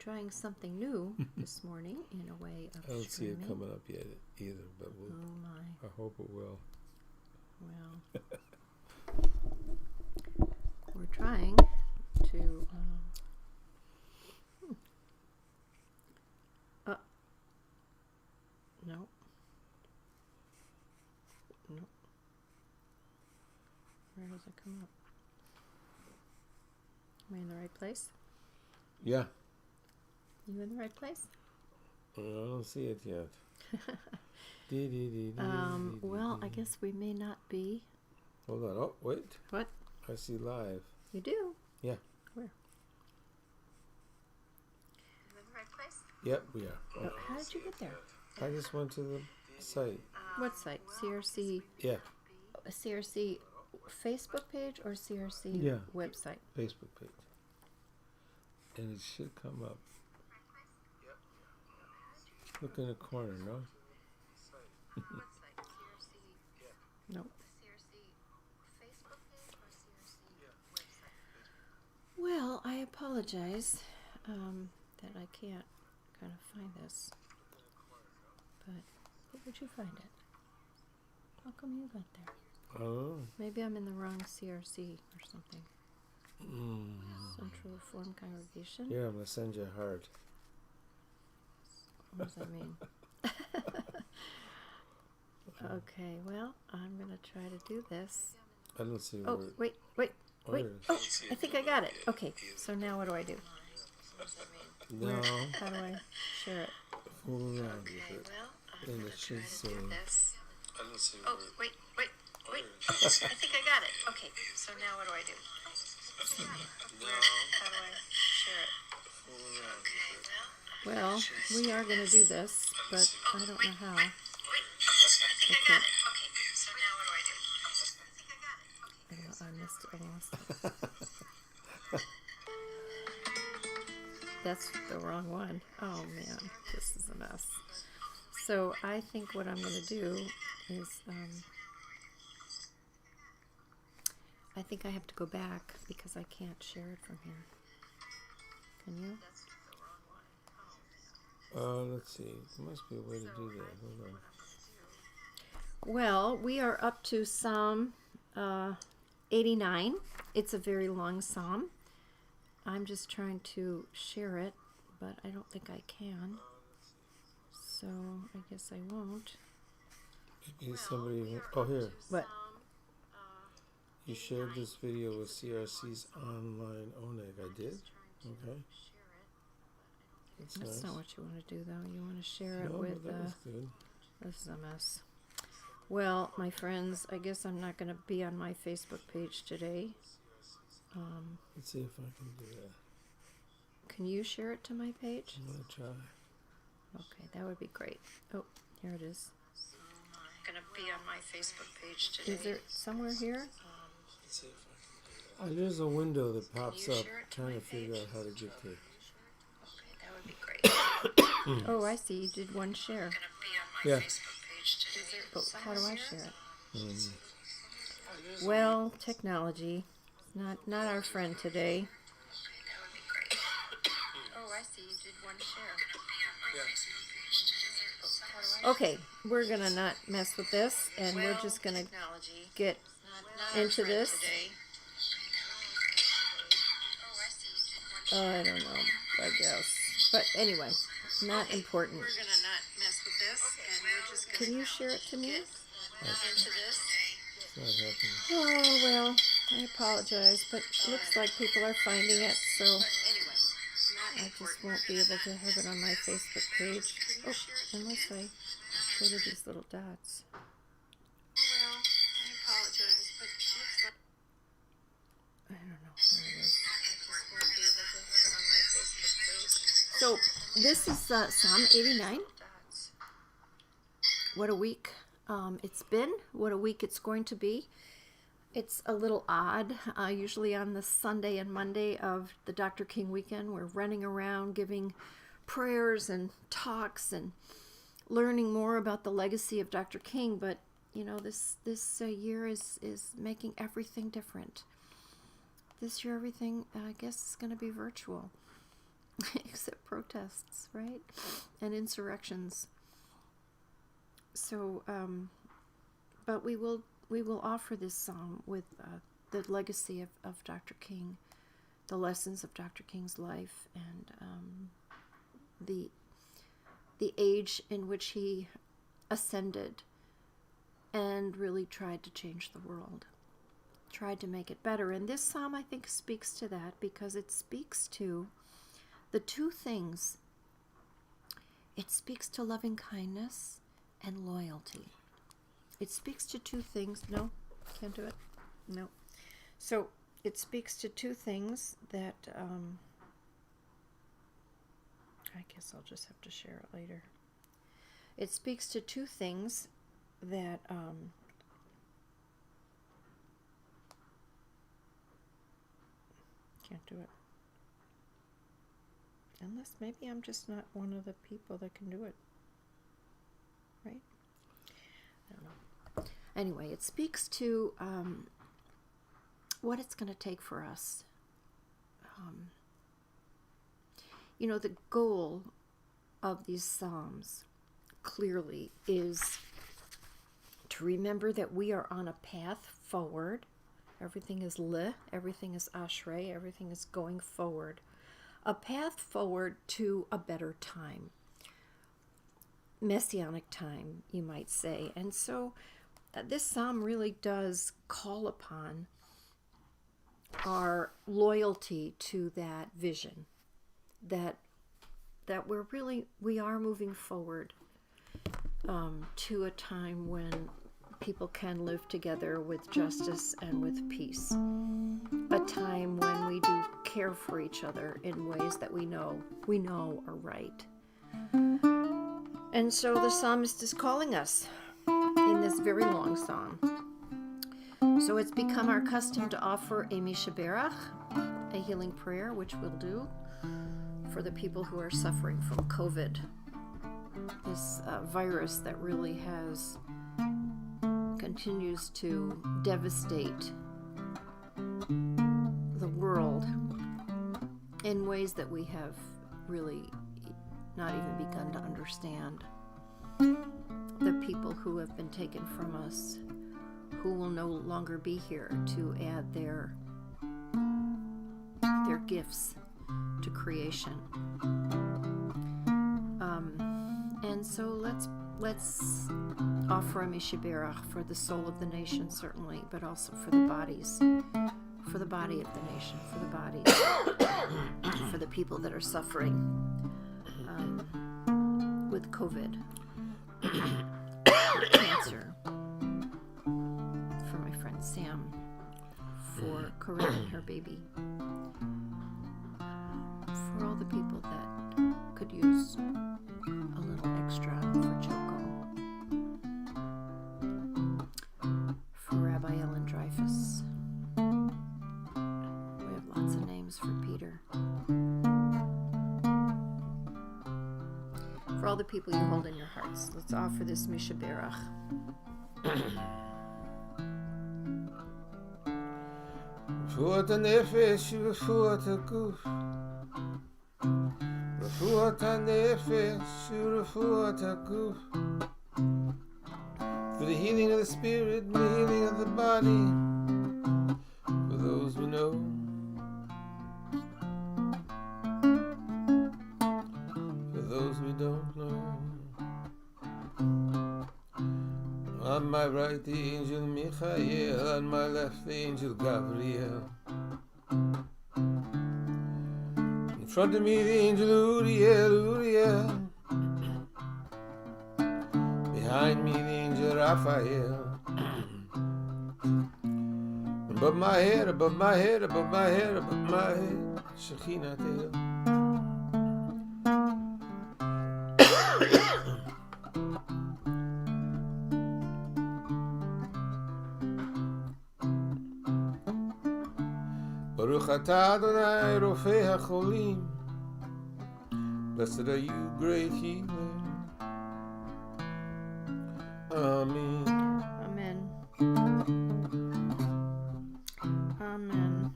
trying something new this morning in a way of I don't see it streaming. coming up yet either, but we'll, Oh my. I hope it will. Well, we're trying to. No. No. Where does it come up? Am I in the right place? Yeah. You in the right place? I don't see it yet. Well, I guess we may not be. Hold on. Oh, wait. What? I see live. You do? Yeah. Where? You in the right place? Yep, we are. Oh, how did you get there? I just went to the site. What site? CRC? Yeah, A CRC Facebook page or CRC Yeah. website? Facebook page. And it should come up. Look in the corner, no? Nope. Well, I apologize that I can't kind of find this. But where would you find it? How come you got there? Oh. Maybe I'm in the wrong CRC or something. Central Reformed Congregation? Here, I'm going to send you a heart. What does that mean? Okay, well, I'm going to try to do this. I don't see Oh, where wait. there it Oh, I think I got it. Okay, so now what do I do? is. No, How do I share it? fool around with it. And it should say. I don't see wait. I think I got it. Okay, so now what do I do? How do I share it? Well, we are going to do this, but I don't know how. I can't. I missed it. I lost it. That's the wrong one. Oh man, this is a mess. So I think what I'm going to do is, I think I have to go back because I can't share it from here. Can you? Let's see. There must be a way to do that. Hold on. Well, we are up to Psalm 89. It's a very long psalm. I'm just trying to share it, but I don't think I can. So I guess I won't. Maybe somebody. Oh, here. What? You shared this video with CRC's online ONEG. I did? Okay. That's That's nice. not what you want to do, though. You want to share it No, with. but that was good. This is a mess. Well, my friends, I guess I'm not going to be on my Facebook page today. Let's see if I can do that. Can you share it to my page? I'm going to try. Okay, that would be great. Oh, here it is. Going to be on my Facebook page today. Is it somewhere here? Let's see if I can do that. There's a window that pops you up share it to trying my to figure page? out how to get there. Okay, that would be great. Oh, I see. You did one share. Yeah. But how do I share it? Well, technology, not our friend today. Oh, I see. You did one share. Okay, we're gonna not mess with this, and we're just gonna get into this. I don't know, I guess. But anyway, not important. We're gonna not mess with this, and we're just gonna. Can you share it to me? It's not happening. Oh, well, I apologize, but it looks like people are finding it, so I just won't be able to have it on my Facebook page. Oh, unless I go to these little dots. Well, I apologize, but it looks like... I don't know where it is. I just won't be able to have it on my Facebook page. So, this is Psalm 89. What a week it's been. What a week it's going to be. It's a little odd. Usually on the Sunday and Monday of the Dr. King weekend, we're running around giving prayers and talks and learning more about the legacy of Dr. King. But, you know, this year is making everything different. This year, everything, I guess, is going to be virtual. Except protests, right? And insurrections. So, but we will offer this psalm with the legacy of Dr. King, the lessons of Dr. King's life, and the age in which he ascended and really tried to change the world, tried to make it better. And this psalm, I think, speaks to that, because it speaks to the two things. It speaks to loving kindness and loyalty. It speaks to two things. No, can't do it. No. So it speaks to two things that I guess I'll just have to share it later. It speaks to two things that can't do it. Unless maybe I'm just not one of the people that can do it. Right? I don't know. Anyway, it speaks to what it's going to take for us. The goal of these Psalms clearly is to remember that we are on a path forward. Everything is everything is ashrei, everything is going forward. A path forward to a better time. Messianic time, you might say. And so this psalm really does call upon our loyalty to that vision, that we are moving forward to a time when people can live together with justice and with peace. A time when we do care for each other in ways that we know are right. And so the psalmist is calling us in this very long psalm. So it's become our custom to offer a Mishaberach, a healing prayer, which we'll do for the people who are suffering from COVID, this virus that really continues to devastate the world in ways that we have really not even begun to understand. The people who have been taken from us, who will no longer be here to add their gifts to creation. And so let's offer a Mishaberach for the soul of the nation, certainly, but also for the bodies, for the body of the nation, for the bodies, for the people that are suffering with COVID, cancer, for my friend Sam, for Corinne and her baby, for all the people that could use a little extra for Choco, for Rabbi Ellen Dreyfus. We have lots of names for Peter. For all the people you hold in your hearts, let's offer this Mishaberach. רפואת הנפש ורפואת הגוף, רפואת הנפש ורפואת הגוף, for the healing of the spirit and the healing of the body, for those we know, for those we don't know. On my right the angel Michael, on my left the angel Gabriel. In front of me the angel Uriel. Behind me the angel Raphael. Above my head, above my head, above my head, above my head, Shekhinah Tel. Baruch atah Adonai rofei hacholim. Blessed are you, great healer. Amen. Amen. Amen.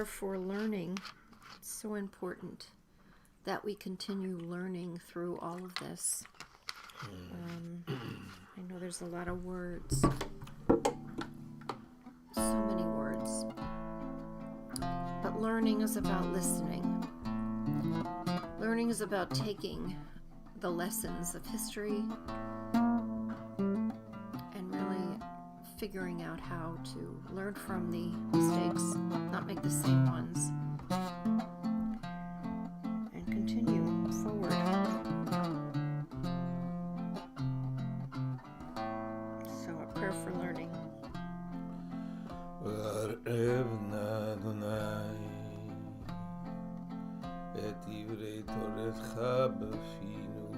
for learning. It's so important that we continue learning through all of this. I know there's a lot of words. So many words. But learning is about listening. Learning is about taking the lessons of history and really figuring out how to learn from the mistakes, not make the same ones, and continue forward. So a prayer for learning. את דברי תורתך בפינו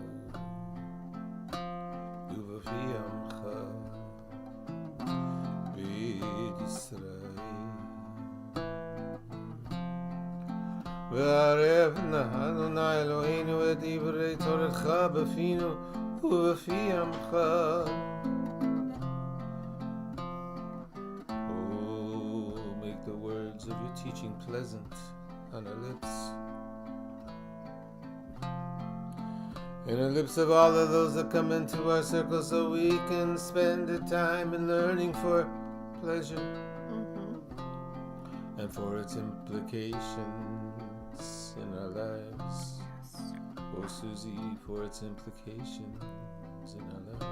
ובפי עמך בית ישראל וערב נא אדוני אלוהינו את דברי תורתך בפינו ובפי עמך. Oh, make the words of your teaching pleasant on our lips, in the lips of all of those that come into our circle, so we can spend the time in learning for pleasure and for its implications in our lives. Oh, Susie, for its implications in our lives.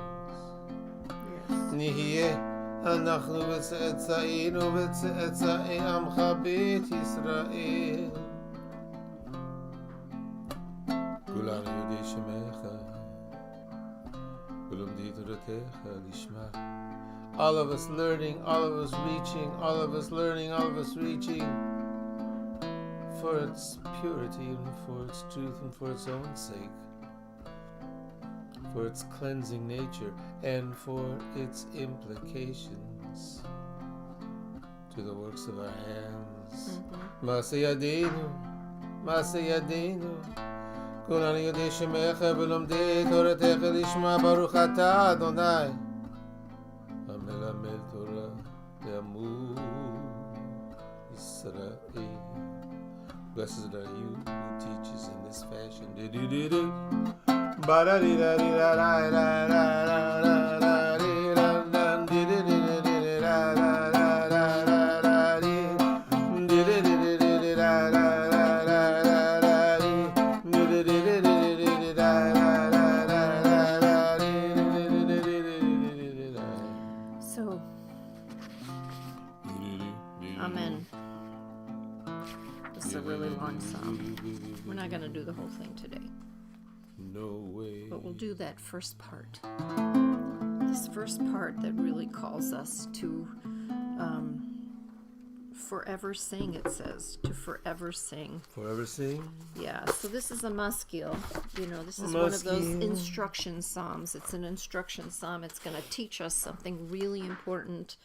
נהיה אנחנו וצאצאינו וצאצאי עמך בית ישראל. כולנו יודעי שמך ולומדי תורתך לשמה. All of us learning, all of us reaching, all of us learning, all of us reaching for its purity and for its truth and for its own sake, for its cleansing nature and for its implications to the works of our hands. מעשה ידינו, מעשה ידינו. כולנו יודעי שמך ולומדי תורתך לשמה. ברוך אתה אדוני המלמד תורה לעמו ישראל. Blessed are you who teaches in this fashion. Do-do-do-do. So, Amen. This is a really long psalm. We're not going to do the whole thing today. No way. But we'll do that first part. This first part that really calls us to forever sing, it says. To forever sing. Forever sing? Yeah, so this is a maskil. You know, this is one of those instruction psalms. It's an instruction psalm. It's going to teach us something really important.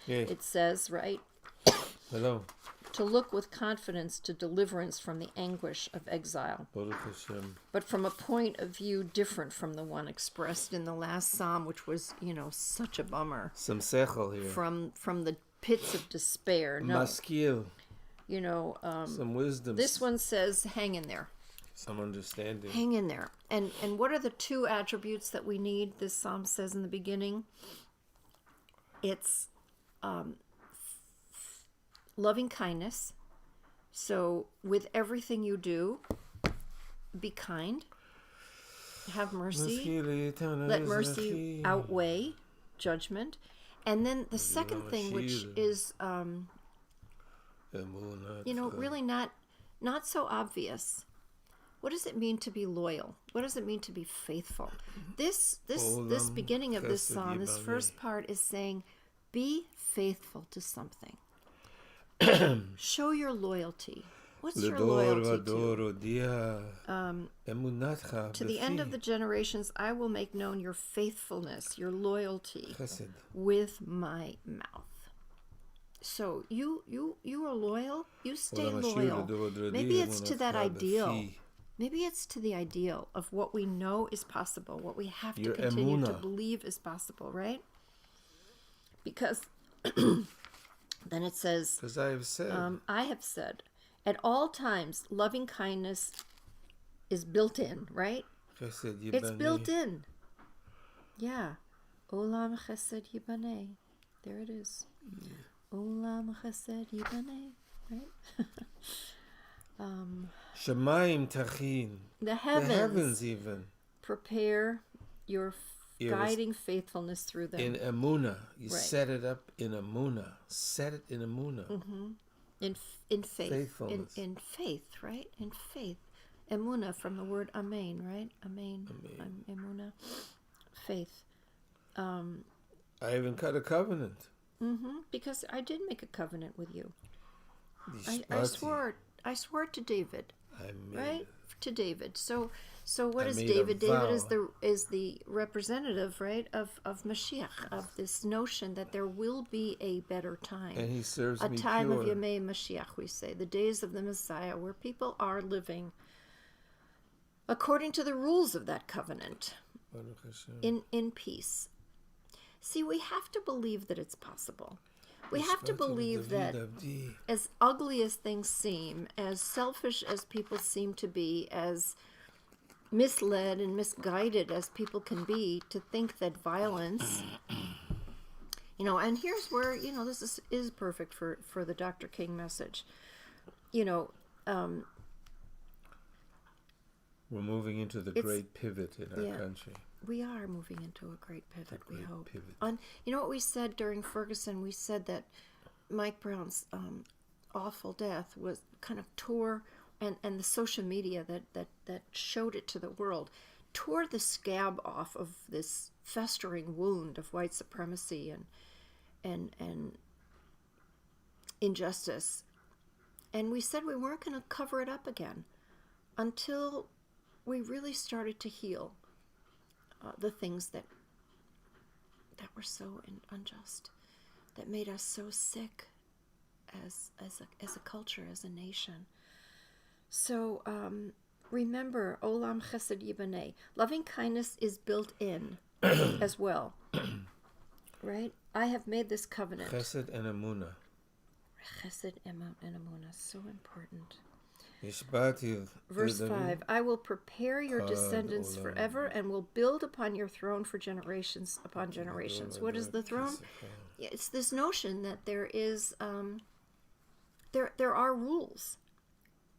It says, right? Hello. To look with confidence to deliverance from the anguish of exile, but from a point of view different from the one expressed in the last psalm, which was, you know, such a bummer. Some sechel here. From the pits of despair. No, Maskil. You know, some wisdom. This one says, hang in there. Some understanding. Hang in there. And what are the two attributes that we need? This psalm says in the beginning. It's loving kindness. So with everything you do, be kind. Have mercy. Let mercy outweigh judgment. And then the second thing, which is, you know, really not so obvious. What does it mean to be loyal? What does it mean to be faithful? This beginning of this psalm, this first part is saying, be faithful to something. Show your loyalty. What's your loyalty to? To the end of the generations, I will make known your faithfulness, your loyalty with my mouth. So you are loyal. You stay loyal. Maybe it's to that ideal. Maybe it's to the ideal of what we know is possible, what we have to continue to believe is possible, right? Because Then it says, Because I have said, I have said, at all times, loving kindness is built in, right? Chesed It's Yibani. built in. Yeah. Olam chesed yibaneh. There it is. Olam chesed yibaneh. Right? Shemaim Tachin. The heavens, The heavens even. prepare your guiding faithfulness through them. In Emunah. You Right. set it up in Emunah. Set it in Emunah. In faith. Faithfulness. In faith, right? In faith. Emunah from the word amen, right? Amen. Emunah. Faith. I even cut a covenant. Because I did make a covenant with you. I Yishbati. swore to David, I made right? it. To David. So what I is made a David? David vow. is the representative, right, of Mashiach, of this notion that there will be a better time. And he serves A me time pure. of Yemei Mashiach, we say, the days of the Messiah, where people are living according to the rules of that covenant, Baruch Hashem. in peace. See, we have to believe that it's possible. We have to Yishbati believe that David Abdi. as ugly as things seem, as selfish as people seem to be, as misled and misguided as people can be, to think that violence, and here's where, this is perfect for the Dr. King message. We're moving into the great pivot in our country. We are moving into a great pivot, we great hope. pivot. You know what we said during Ferguson? We said that Mike Brown's awful death was kind of tore, and the social media that showed it to the world, tore the scab off of this festering wound of white supremacy and injustice. And we said we weren't going to cover it up again until we really started to heal the things that were so unjust, that made us so sick as a culture, as a nation. So remember, Olam Chesed Yibaneh. Loving kindness is built in as well, right? I have made this covenant. Chesed and Emunah. Chesed and Emunah, so important. Yishbati. Verse David. 5, I will prepare your descendants Olam. forever and will build upon your throne for generations upon generations. What is the throne? It's this notion that there is, there are rules,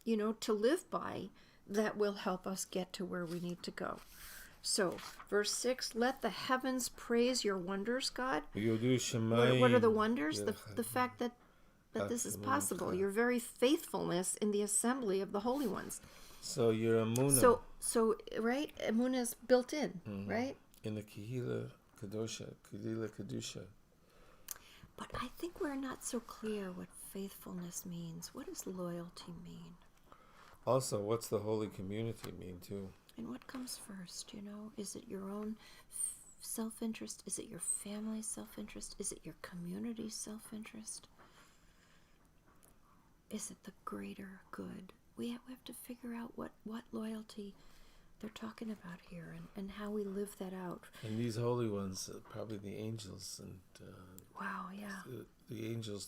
to live by that will help us get to where we need to go. So, verse 6, let the heavens praise your wonders, God. Yodu Shemaim. What are the wonders? The Yerachim. fact that this is possible. Your very faithfulness in the assembly of the holy ones. So your Emunah. So right, Emunah is built in, right? In the Kehila Kedusha. But I think we're not so clear what faithfulness means. What does loyalty mean? Also, what's the holy community mean too? And what comes first, Is it your own self-interest? Is it your family's self-interest? Is it your community's self-interest? Is it the greater good? We have to figure out what loyalty they're talking about here and how we live that out. And these holy ones, probably the angels and Wow, yeah. the angels,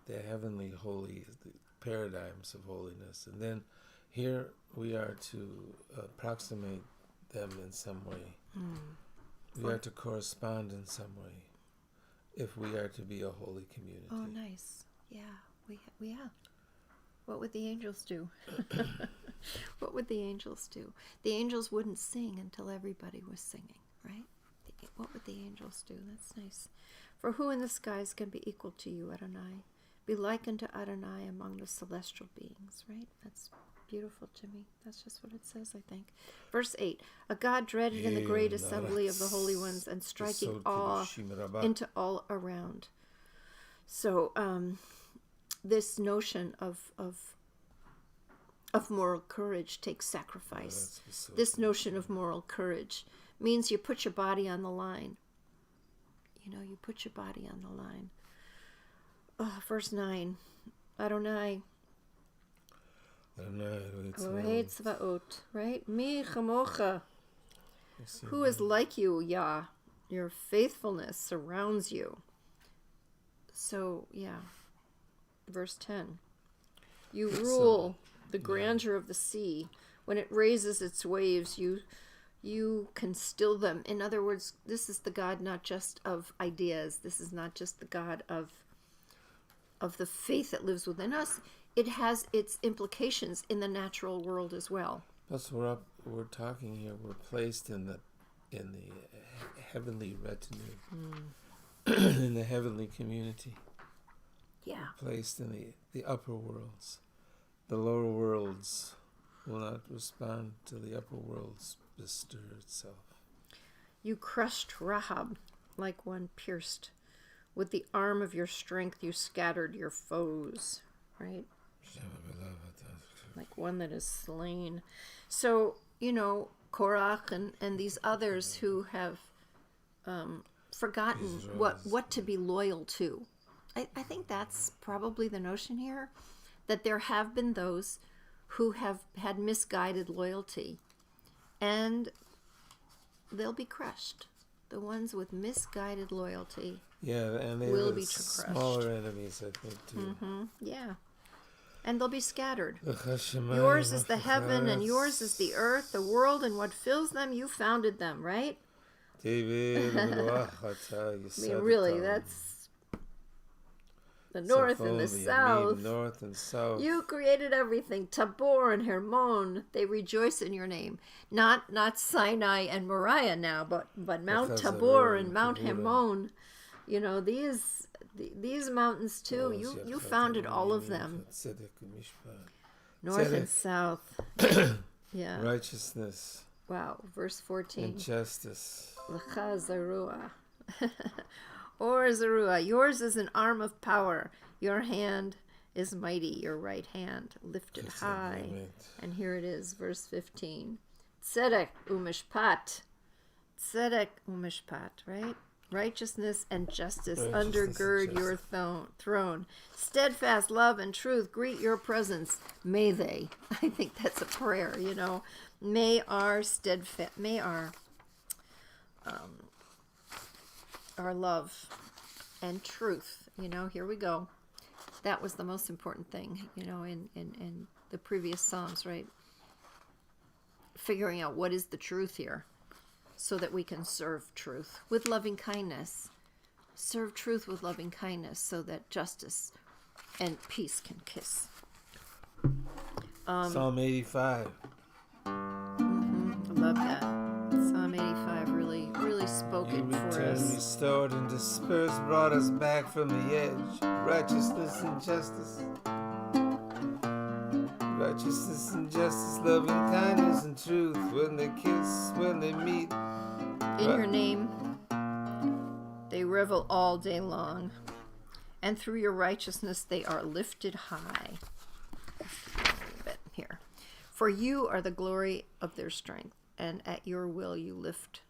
the heavenly holy, the paradigms of holiness. And then here we are to approximate them in some way. We are to correspond in some way if we are to be a holy community. Oh, nice. Yeah, we have. What would the angels do? What would the angels do? The angels wouldn't sing until everybody was singing, right? What would the angels do? That's nice. For who in the skies can be equal to you, Adonai? Be likened to Adonai among the celestial beings, right? That's beautiful, Jimmy. That's just what it says, I think. Verse 8, a God dreaded in the great assembly of the holy ones and striking awe into all around. So, this notion of moral courage takes sacrifice. This notion of moral courage means you put your body on the line. You put your body on the line. Verse 9, Adonai. Elohei Tzvaot, right? Mi chamocha. Who is like you, Yah? Your faithfulness surrounds you. So, yeah. Verse 10. You rule the grandeur of the sea. When it raises its waves, you can still them. In other words, this is the God not just of ideas. This is not just the God of the faith that lives within us. It has its implications in the natural world as well. Plus, we're talking here. We're placed in the heavenly retinue, in the heavenly community. Yeah. Placed in the upper worlds. The lower worlds will not respond till the upper worlds bestir itself. You crushed Rahab like one pierced. With the arm of your strength, you scattered your foes, right? Like one that is slain. So, Korach and these others who have forgotten what to be loyal to. I think that's probably the notion here, that there have been those who have had misguided loyalty, and they'll be crushed. The ones with misguided loyalty and they will have be smaller enemies, I think, too. Yeah. And they'll be scattered. Yours is the heaven, and yours is the earth, the world, and what fills them. You founded them, right? I mean, really, that's the north and the south. North and south. You created everything. Tabor and Hermon, they rejoice in your name. Not Sinai and Moriah now, but Mount Tabor and Mount Hermon. These mountains too. You founded all of them. North and south. Yeah. Righteousness. Wow. Verse 14. And justice. L'cha Zarua. Or Zarua, yours is an arm of power. Your hand is mighty, your right hand lifted high. And here it is, verse 15. Tzedek umishpat. Tzedek umishpat, right? Righteousness and justice undergird your throne. Steadfast love and truth greet your presence. May they. I think that's a prayer, May our our love and truth, here we go. That was the most important thing, in the previous Psalms, right? Figuring out what is the truth here so that we can serve truth with loving kindness. Serve truth with loving kindness so that justice and peace can kiss. Psalm 85. I love that. Psalm 85 really spoke it for us. Restored and dispersed, brought us back from the edge. Righteousness and justice. Righteousness and justice, loving kindness and truth. When they kiss, when they meet. In your name, they revel all day long. And through your righteousness, they are lifted high. A little bit here. For you are the glory of their strength, and at your will you lift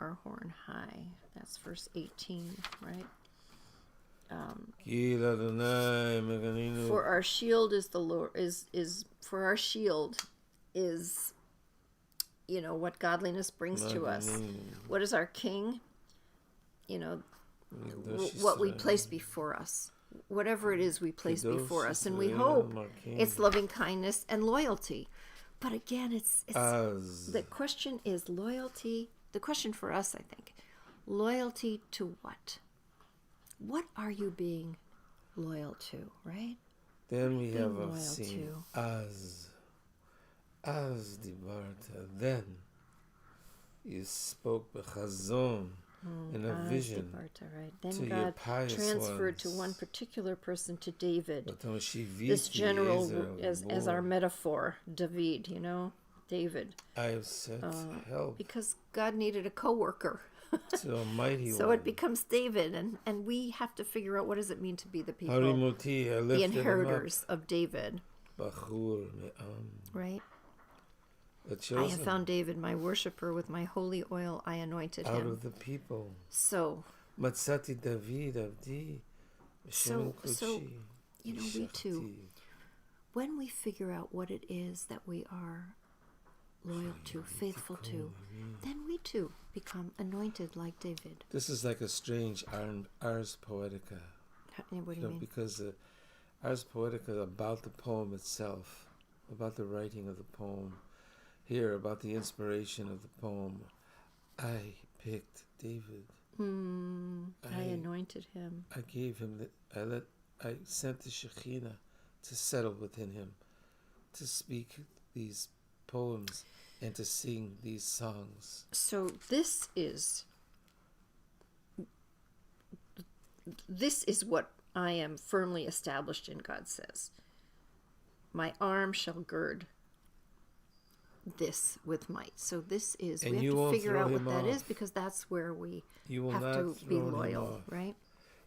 our horn high. That's verse 18, right? For our shield is the Lord. For our shield is, what godliness brings to us. What is our king? What we place before us. Whatever it is we place before us, and we hope it's loving kindness and loyalty. But again, it's the question is loyalty. The question for us, I think, loyalty to what? What are you being loyal to, right? Then we have seen as dibarta. Then you spoke b'chazon in a vision. Dibarta, right? Then to God your pious transferred to ones. one particular person, to David. This general, as our metaphor, David, David. I have sent help. Because God needed a co-worker. To Almighty So One. it becomes David, and we have to figure out what does it mean to be the people, Harimoti, I lifted the inheritors of David. Bachur me'am. Right? The I chosen have found David, my worshiper, with my holy oil I anointed out him. of the people. So, Matzati David Abdi. So, Kochi, we too, when we figure out what it is that we are loyal to, faithful to, then we too become anointed like David. This is like a strange Ars Poetica. What do you mean? Because Ars Poetica about the poem itself, about the writing of the poem, here about the inspiration of the poem. I picked David. I anointed him. I gave him I sent the Shekhinah to settle within him, to speak these poems and to sing these songs. So this is what I am firmly established in, God says. My arm shall gird this with might. So this is, And we you have to won't figure throw out what him that off. is, because that's where we You will have not to be throw him loyal, off. right?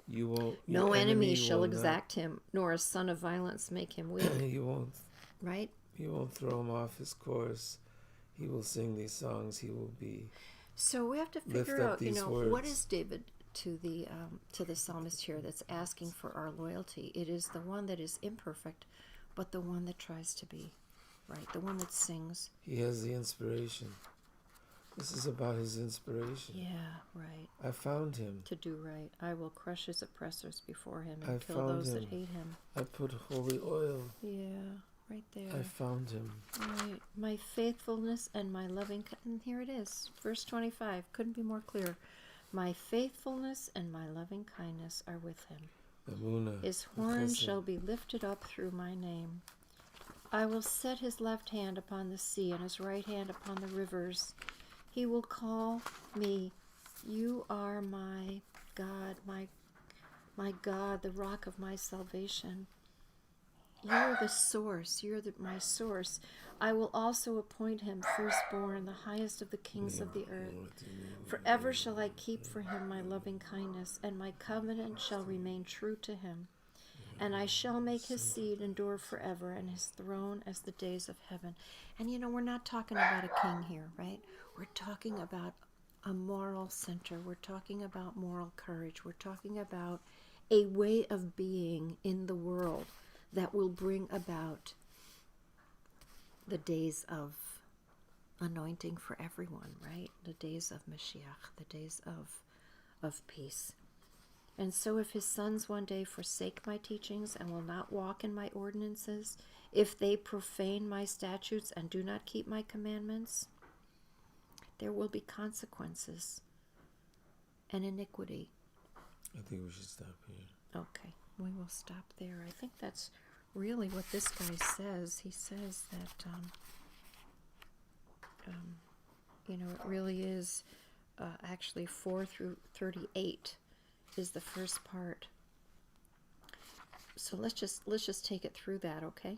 You won't. No your enemy shall will exact him, nor a son of violence make him weak. You won't. Right? You won't throw him off his course. He will sing these songs. He will be. So we have to Lift figure up out, these what words. is David to the psalmist here that's asking for our loyalty? It is the one that is imperfect, but the one that tries to be, right? The one that sings. He has the inspiration. This is about his inspiration. Yeah, right. I found him. To do right. I will crush his oppressors before him and I kill found those that him. hate him. I put holy oil. Yeah, right there. I found him. Right. My faithfulness and my loving... And here it is. Verse 25. Couldn't be more clear. My faithfulness and my loving kindness are with him. Amuna. His horn shall be lifted up through my name. I will set his left hand upon the sea and his right hand upon the rivers. He will call me, you are my God, my God, the rock of my salvation. You're the source, my source. I will also appoint him firstborn, the highest of the kings of the earth. Forever shall I keep for him my loving kindness, and my covenant shall remain true to him. And I shall make his seed endure forever, and his throne as the days of heaven. And we're not talking about a king here, right? We're talking about a moral center. We're talking about moral courage. We're talking about a way of being in the world that will bring about the days of anointing for everyone, right? The days of Mashiach, the days of peace. And so if his sons one day forsake my teachings and will not walk in my ordinances, if they profane my statutes and do not keep my commandments, there will be consequences and iniquity. I think we should stop here. Okay, we will stop there. I think that's really what this guy says. He says that, it really is actually 4 through 38 is the first part. So let's just take it through that, okay?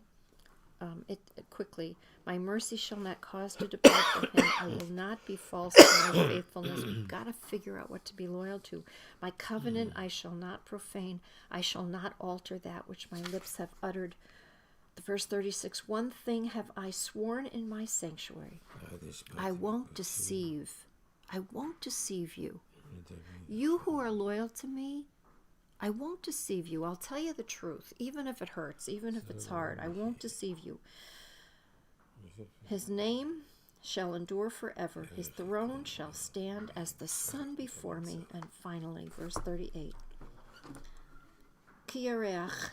Quickly. My mercy shall not cause to depart from him. I will not be false to my faithfulness. We've got to figure out what to be loyal to. My covenant I shall not profane. I shall not alter that which my lips have uttered. Verse 36, one thing have I sworn in my sanctuary. I won't deceive. I won't deceive you. You who are loyal to me, I won't deceive you. I'll tell you the truth, even if it hurts, even if it's hard. I won't deceive you. His name shall endure forever. His throne shall stand as the sun before me. And finally, verse 38. Ki yareach,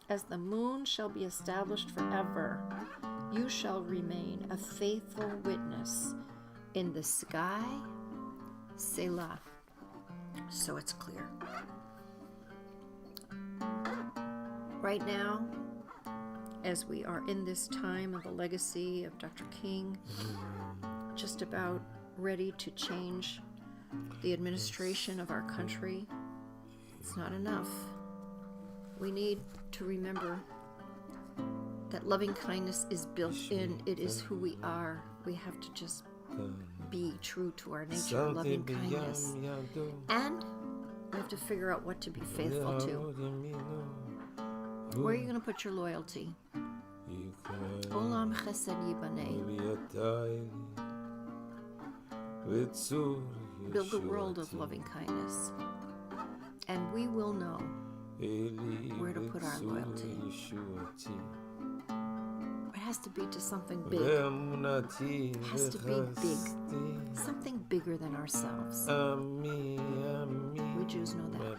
as the moon shall be established forever, you shall remain a faithful witness in the sky, Selah. So it's clear. Right now, as we are in this time of the legacy of Dr. King, just about ready to change the administration of our country, it's not enough. We need to remember that loving kindness is built in. It is who we are. We have to just be true to our nature, loving kindness. And we have to figure out what to be faithful to. Where are you going to put your loyalty? Olam chesed yibaneh. Build a world of loving kindness. And we will know where to put our loyalty. It has to be to something big. It has to be big. Something bigger than ourselves. We Jews know that.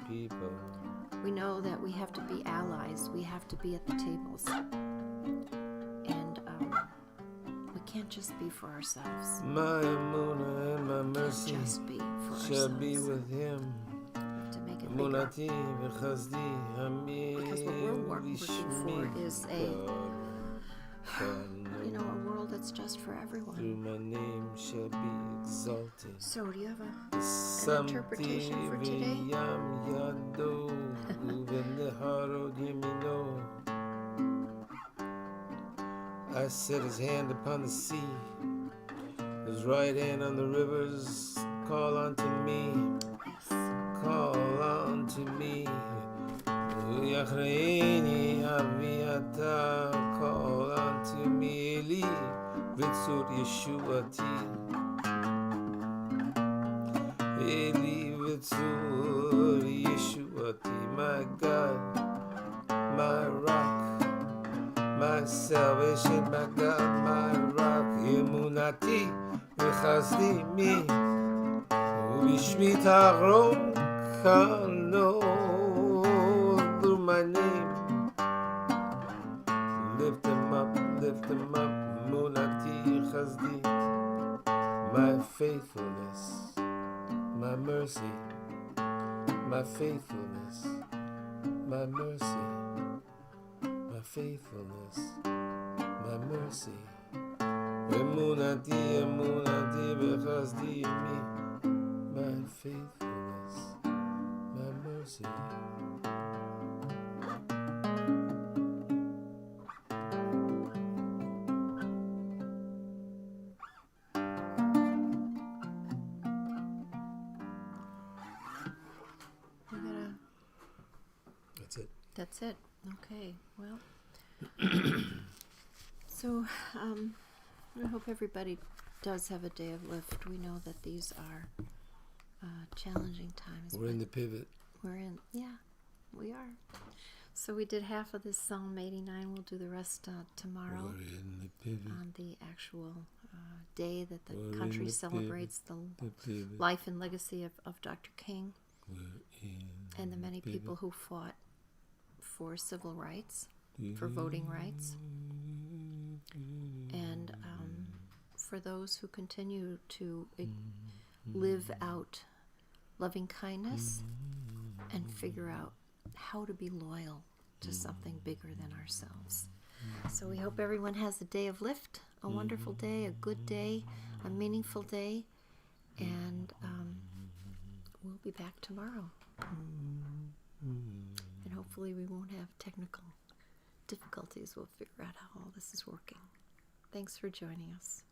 We know that we have to be allies. We have to be at the tables. And we can't just be for ourselves. My Emunah and my mercy Can't just be for shall be ourselves. with him. To make it bigger. Emunati v'chazdi hamim Because what we're working for is a a world that's just for everyone. through my name shall be exalted. So do you have an interpretation for today? I set his hand upon the sea, his right hand on the rivers. Call unto me, call unto me. Yachreini Aviata, call unto me, Eli, Vitzur Yeshuati. Eli, Vitzur Yeshuati, my God, my rock, my salvation, my God, my rock. Emunati, V'chazdi mi, U'bishmi Taron Kano. My name, lift him up, Munati Chazdi, my faithfulness, my mercy, my faithfulness, my mercy, my faithfulness, my mercy. Emunati Bechazdi me, my faithfulness, my mercy. That's it. Okay. Well, so I hope everybody does have a day of lift. We know that these are challenging times. We're in the pivot. We are. So we did half of this Psalm 89. We'll do the rest tomorrow. We're in the pivot. On the actual day that the We're country the celebrates the pivot. life and legacy of Dr. King and the many pivot. people who fought for civil rights, for voting rights, and for those who continue to live out loving kindness and figure out how to be loyal to something bigger than ourselves. So we hope everyone has a day of lift, a wonderful day, a good day, a meaningful day, and we'll be back tomorrow. And hopefully we won't have technical difficulties. We'll figure out how all this is working. Thanks for joining us.